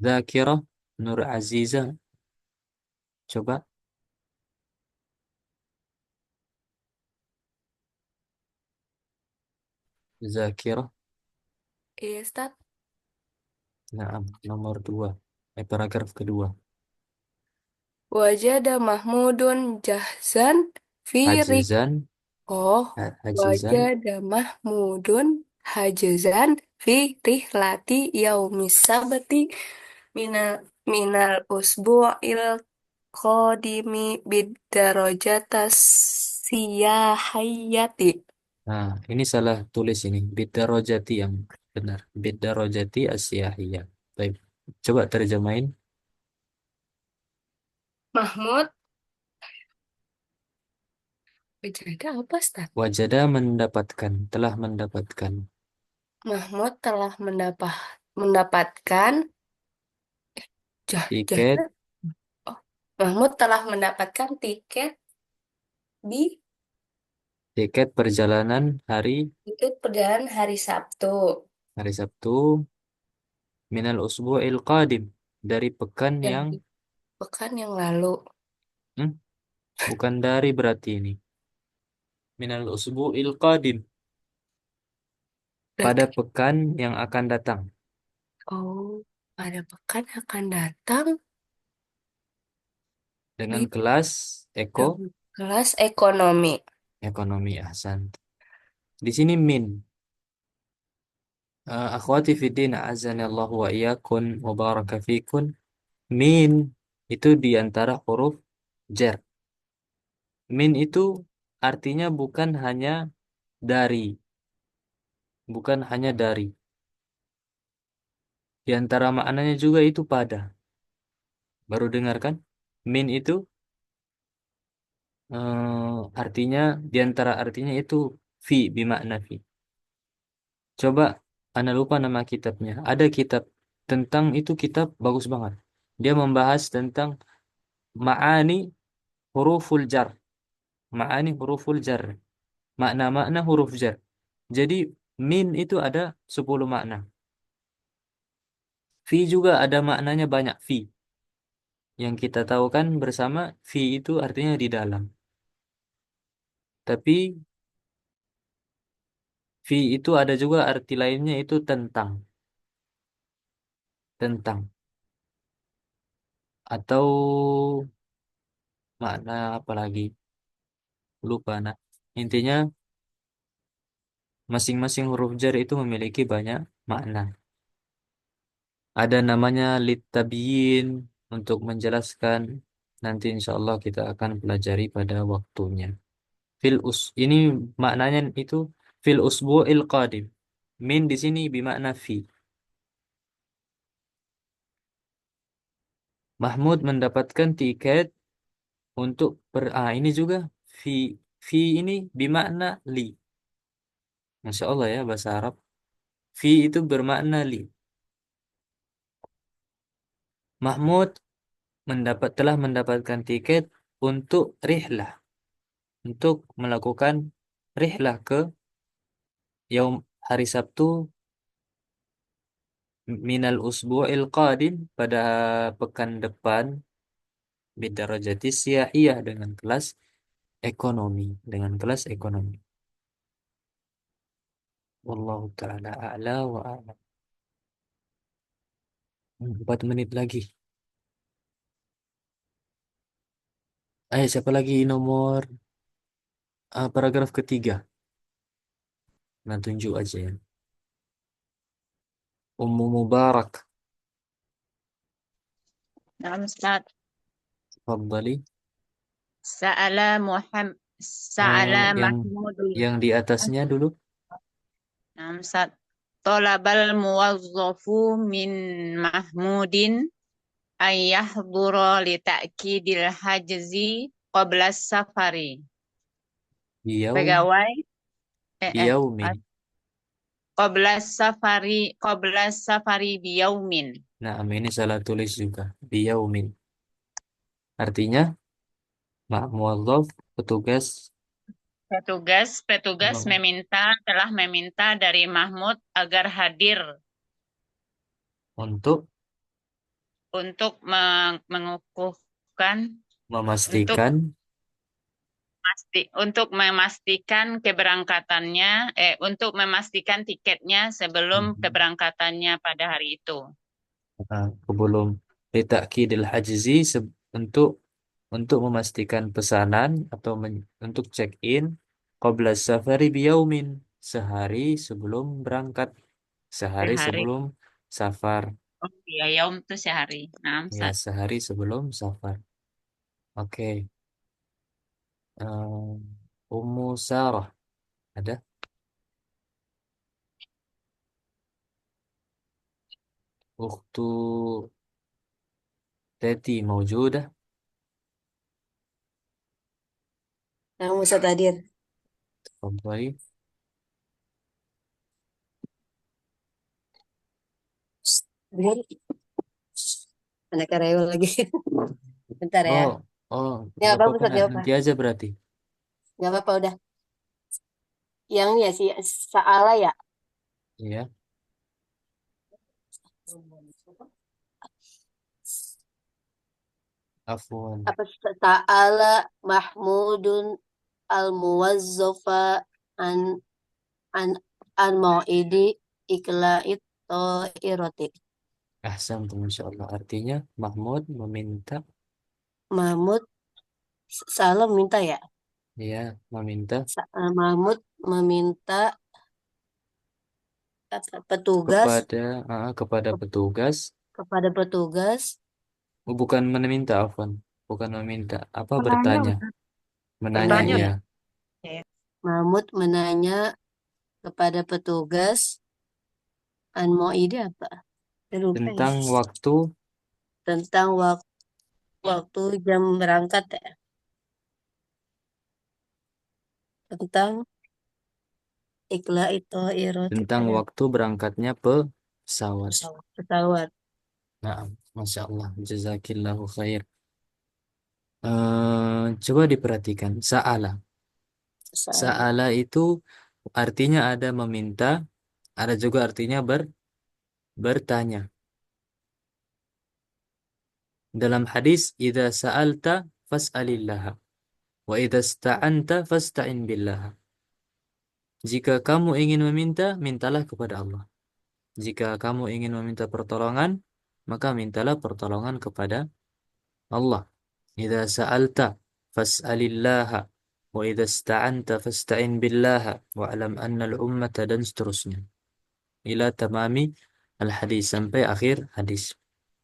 Zakirah Nur Aziza. Coba Zakirah. Iya, Ustaz. Nah, nomor 2. Paragraf kedua. Wajada Mahmudun jahzan fi rik. Hajizan, Oh, hajizan. wajada Mahmudun hajzan fi rihlati yaumis sabti minal minal usbu'il qadimi bidarajatas siyahiyati. Nah, ini salah tulis ini. Bidarojati yang benar. Bidarojati asyahiyah. Baik. Coba terjemahin. Mahmud, wajada apa, Ustaz? Wajada mendapatkan, telah mendapatkan. Mahmud telah mendapatkan Tiket, jahzan. Oh, Mahmud telah mendapatkan di tiket perjalanan tiket perjalanan hari Sabtu hari Sabtu minal usbu'il qadim. Dari pekan yang, dari pekan yang lalu. hmm, bukan dari berarti ini. Minal usbu'il qadim. Pada Dari, pekan yang akan datang. oh, pada pekan akan datang Dengan di kelas kelas ekonomi. ekonomi ahsan. Di sini min. Akhwati fiddin azanillahu wa iyakun wa baraka fikun. Min itu di antara huruf jar. Min itu artinya bukan hanya dari, bukan hanya dari. Di antara maknanya juga itu pada. Baru dengarkan? Min itu artinya di antara artinya itu fi bimakna fi. Coba Ana lupa nama kitabnya. Ada kitab tentang itu, kitab bagus banget. Dia membahas tentang ma'ani huruful jar. Ma'ani huruful jar. Makna-makna huruf jar. Jadi min itu ada 10 makna. Fi juga ada maknanya banyak fi. Yang kita tahu kan bersama fi itu artinya di dalam. Tapi fi itu ada juga arti lainnya itu tentang. Tentang. Atau makna apa lagi? Lupa nah. Intinya masing-masing huruf jar itu memiliki banyak makna. Ada namanya litabyin untuk menjelaskan. Nanti insya Allah kita akan pelajari pada waktunya. Ini maknanya itu fil usbu'il qadim. Min di sini bermakna fi. Mahmud mendapatkan tiket untuk ini juga fi. Fi ini bermakna li. Masya Allah ya bahasa Arab. Fi itu bermakna li. Mahmud telah mendapatkan tiket untuk rihlah, untuk melakukan rihlah ke yaum hari Sabtu minal usbu'il qadim, pada pekan depan bidarajati siyahiyah, dengan kelas ekonomi, dengan kelas ekonomi. Wallahu ta'ala a'la wa a'lam. 4 menit lagi. Ayo, siapa lagi nomor paragraf ketiga? Nah, tunjuk aja ya. Ummu Mubarak, Naam Ustaz. Fadali. Sa'ala yang Mahmudun. yang di atasnya dulu. Naam Ustaz. Talabal muwazzafu min Mahmudin ayyahdura li ta'kidil hajzi qabla safari. Yaum Pegawai Yaumin. qabla safari biyaumin. Nah, ini salah tulis juga. Biyaumin. Artinya muadzaf, petugas Petugas telah meminta dari Mahmud agar hadir untuk untuk mengukuhkan memastikan untuk memastikan keberangkatannya untuk memastikan tiketnya sebelum keberangkatannya pada hari itu. sebelum litakidil hajzi, untuk untuk memastikan pesanan atau untuk check-in qabla safari biyaumin, sehari sebelum berangkat, sehari Sehari. sebelum safar. Oh iya, yaum itu sehari. Nah, Ya, Ustaz. sehari sebelum safar. Oke. Ummu Sarah ada? Ukhtu Teti maujudah? Yang Ustadz hadir. Tafadhali. Bener. Anak karyawan lagi. Bentar ya. Oh, oh, Ya nggak apa apa-apa, Ustadz, gak apa. nanti aja berarti. Gak apa-apa udah. Yang ya si Saala ya. Iya. Afwan. Apa Ta'ala Mahmudun al-muwazzafa an an an mau'idi ikla'it ta'irati. Ahsan, Masya Allah. Artinya Mahmud meminta, Mahmud salah minta ya. ya, meminta Mahmud meminta petugas kepada petugas. kepada petugas Bukan meminta, Afwan. Bukan meminta. Apa Menanya, bertanya? Ustaz. Menanya, Bertanya ya. ya. Mahmud menanya kepada petugas an mau'idi apa? Saya lupa ya. Tentang waktu Tentang waktu jam berangkat ya. Tentang ikla itu tentang waktu berangkatnya pesawat. pesawat. Nah, Masya Allah. Jazakillahu khair. Coba diperhatikan. Sa'ala. Sa'ala itu artinya ada meminta, ada juga artinya bertanya. Dalam hadis, "Idza sa'alta fas'alillah, wa idza ista'anta fasta'in billah." Jika kamu ingin meminta, mintalah kepada Allah. Jika kamu ingin meminta pertolongan, maka mintalah pertolongan kepada Allah. Idza sa'alta fas'alillah, wa idza ista'anta fasta'in billah, wa alam anna al-ummata, dan seterusnya. Ila tamami al-hadis, sampai akhir hadis.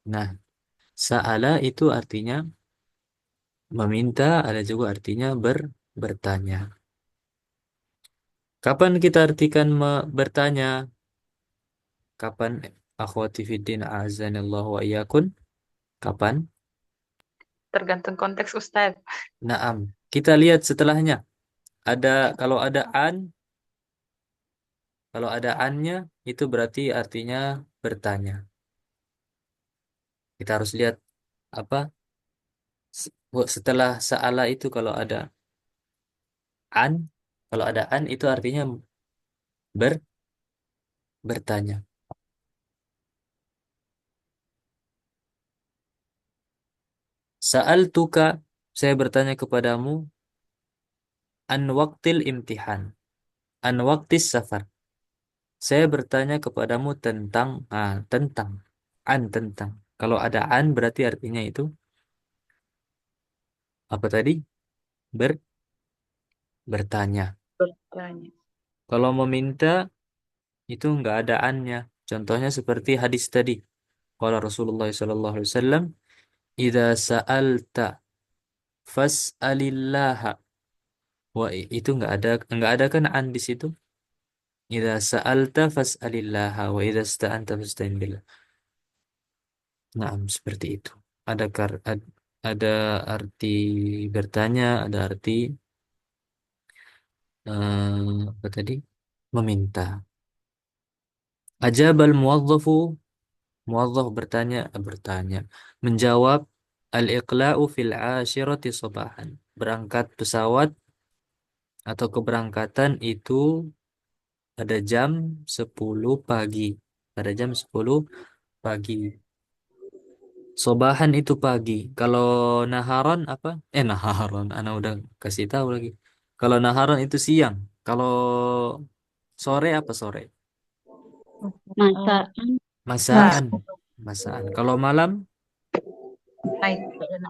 Nah, sa'ala itu artinya meminta, ada juga artinya bertanya. Kapan kita artikan bertanya? Kapan, akhwati fiddin a'azanillahu wa iyakun? Kapan? Tergantung konteks Ustaz. Naam. Kita lihat setelahnya. Kalau ada kalau ada annya, itu berarti artinya bertanya. Kita harus lihat apa setelah sa'ala itu, an, kalau ada an itu artinya bertanya. Sa'altuka, saya bertanya kepadamu, an waktil imtihan, an waktis safar. Saya bertanya kepadamu tentang tentang. Kalau ada an berarti artinya itu apa tadi? Bertanya. Bertanya. Kalau meminta itu nggak ada annya. Contohnya seperti hadis tadi. Qala Rasulullah sallallahu alaihi wasallam, "Idza sa'alta fas'alillaha." Wah, itu nggak ada kan an di situ. Idza sa'alta fas'alillaha wa idza ista'anta fasta'in billah. Nah, seperti itu. Ada ada arti bertanya, ada arti apa tadi? Meminta. Ajabal muwadzafu, muwadzaf bertanya, menjawab, al-iqla'u fil 'ashirati sabahan. Berangkat pesawat atau keberangkatan itu pada jam 10 pagi. Pada jam 10 pagi. Sobahan itu pagi. Kalau naharon apa? Naharon. Ana udah kasih tahu lagi. Kalau naharon itu siang. Kalau sore apa sore? Masa Masaan. Masaan. Kalau malam Naik.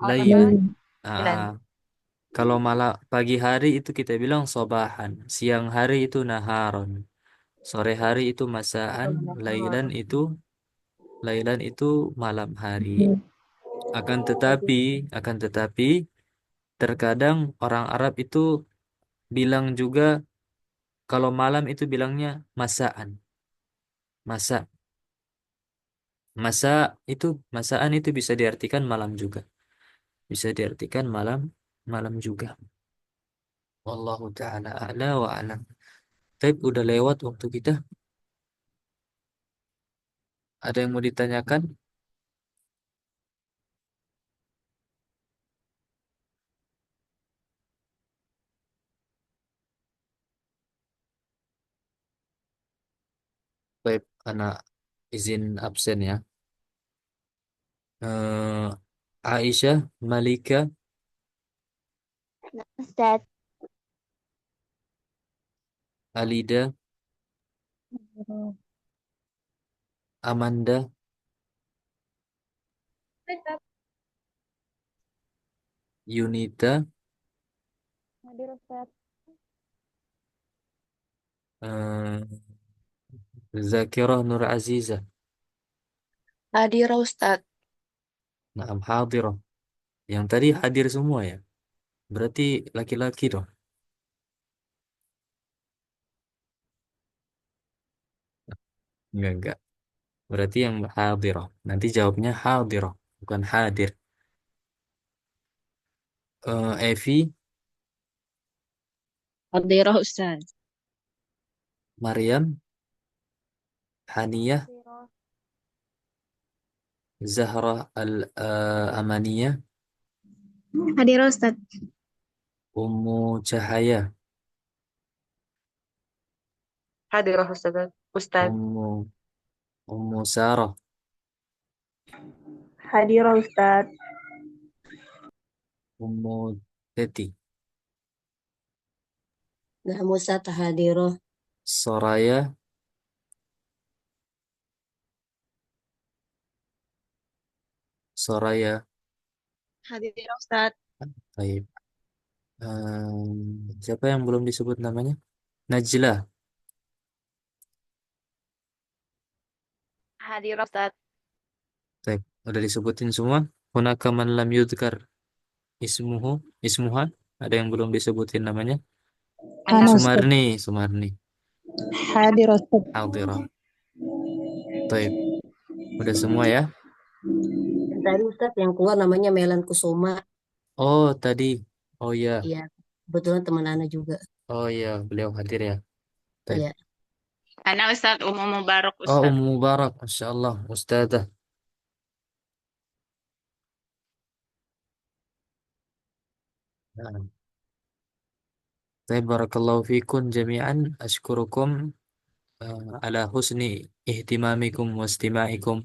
lailan. Ah, kalau malam pagi hari itu kita bilang sobahan, siang hari itu naharon, sore hari itu masaan, lailan itu malam hari. Akan tetapi, akan tetapi terkadang orang Arab itu bilang juga kalau malam itu bilangnya masaan. Masa, masa itu masaan itu bisa diartikan malam juga. Bisa diartikan malam, malam juga. Wallahu taala a'la wa a'lam. Tapi udah lewat waktu kita. Ada yang mau ditanyakan? Baik, anak izin absen ya. Eh, Aisyah, Malika, Ustaz. Alida, Amanda, Yunita, Hadir Ustaz. eh, Zakirah Nur Aziza. Hadir Ustadz. Naam hadirah. Yang tadi hadir semua ya. Berarti laki-laki dong. Enggak. Berarti yang hadirah. Nanti jawabnya hadirah, bukan hadir. Evi, Hadirah Ustaz. Maryam, Haniyah, Zahra Al-Amaniyah, Hadir Ustaz. Ummu Cahaya, Hadirah Ustaz. Ustaz. Ummu Sarah, Hadir Ustaz. Ummu Teti, Nah, Musa tahadiroh. Soraya, Hadir Ustaz. Baik. Siapa yang belum disebut namanya? Najlah. Hadir Ustaz. Baik. Udah disebutin semua. Hunaka man lam yudhkar ismuha. Ada yang belum disebutin namanya? Anu Ustaz. Sumarni. Hadir Ustaz. Hadirah. Baik. Udah semua ya? Tadi Ustaz yang keluar namanya Melan Kusuma. Oh, tadi. Oh ya. Iya, kebetulan teman Ana juga. Oh ya, beliau hadir ya. Baik. Iya. Ana Ustaz Umum Mubarak Oh, Ustaz. Ummu Mubarak, Masya Allah, Ustazah. Nah, baik, barakallahu fikum jami'an. Ashkurukum ala husni ihtimamikum wa istima'ikum.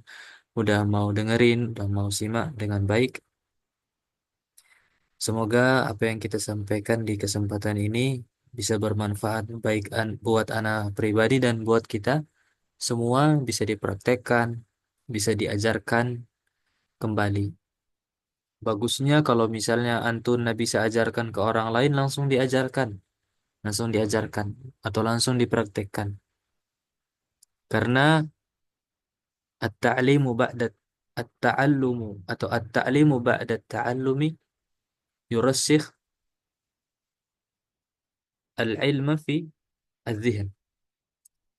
Udah mau dengerin, udah mau simak dengan baik. Semoga apa yang kita sampaikan di kesempatan ini bisa bermanfaat baik buat anak pribadi dan buat kita semua, bisa dipraktekkan, bisa diajarkan kembali. Bagusnya kalau misalnya antun bisa ajarkan ke orang lain, langsung diajarkan atau langsung dipraktekkan. Karena at-ta'limu ba'da at-ta'allumu atau at-ta'limu ba'da at-ta'allumi yurassikh al-ilma fi az-zihn.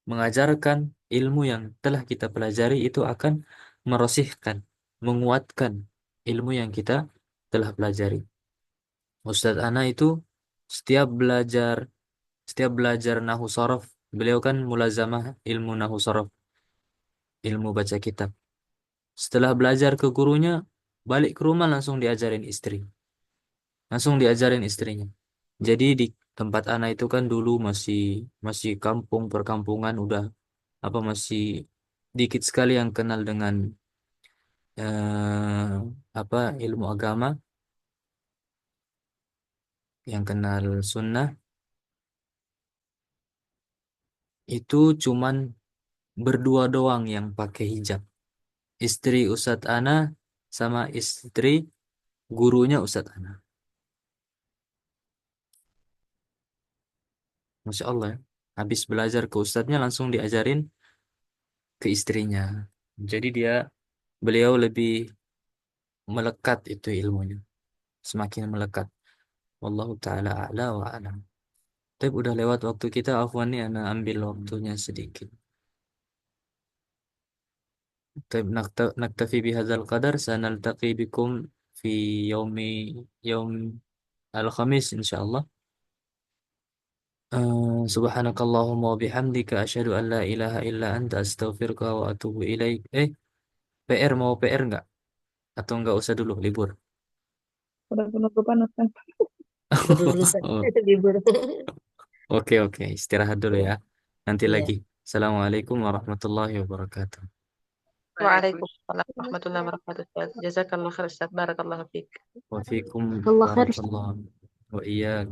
Mengajarkan ilmu yang telah kita pelajari itu akan merosihkan, menguatkan ilmu yang kita telah pelajari. Ustadz Ana itu setiap belajar setiap belajar nahu sorof, beliau kan mulazamah ilmu nahu sorof, ilmu baca kitab. Setelah belajar ke gurunya, balik ke rumah langsung diajarin istrinya. Jadi di tempat Ana itu kan dulu masih masih kampung perkampungan, udah masih dikit sekali yang kenal dengan ilmu agama, yang kenal sunnah. Itu cuman berdua doang yang pakai hijab. Istri Ustadz Ana sama istri gurunya Ustadz Ana. Masya Allah ya. Habis belajar ke ustadznya langsung diajarin ke istrinya. Jadi beliau lebih melekat itu ilmunya. Semakin melekat. Wallahu ta'ala a'la wa a'lam. Tapi udah lewat waktu kita, afwan nih, ana ambil waktunya sedikit. طيب نكتفي بهذا القدر سنلتقي بكم في يوم يوم الخميس إن شاء الله سبحانك اللهم وبحمدك أشهد أن لا إله إلا أنت أستغفرك وأتوب إليك PR mau PR nggak? Atau nggak usah dulu libur? Udah penutupan Ustaz. Udah lulusan Oh, libur. oke, istirahat dulu ya. Nanti Iya. lagi. Assalamualaikum warahmatullahi wabarakatuh. Waalaikumsalam warahmatullahi wabarakatuh. Ustaz. Jazakallah khair Ustaz. Barakallahu fiik. Wafikum Allah khair. barakallah wa iyyak.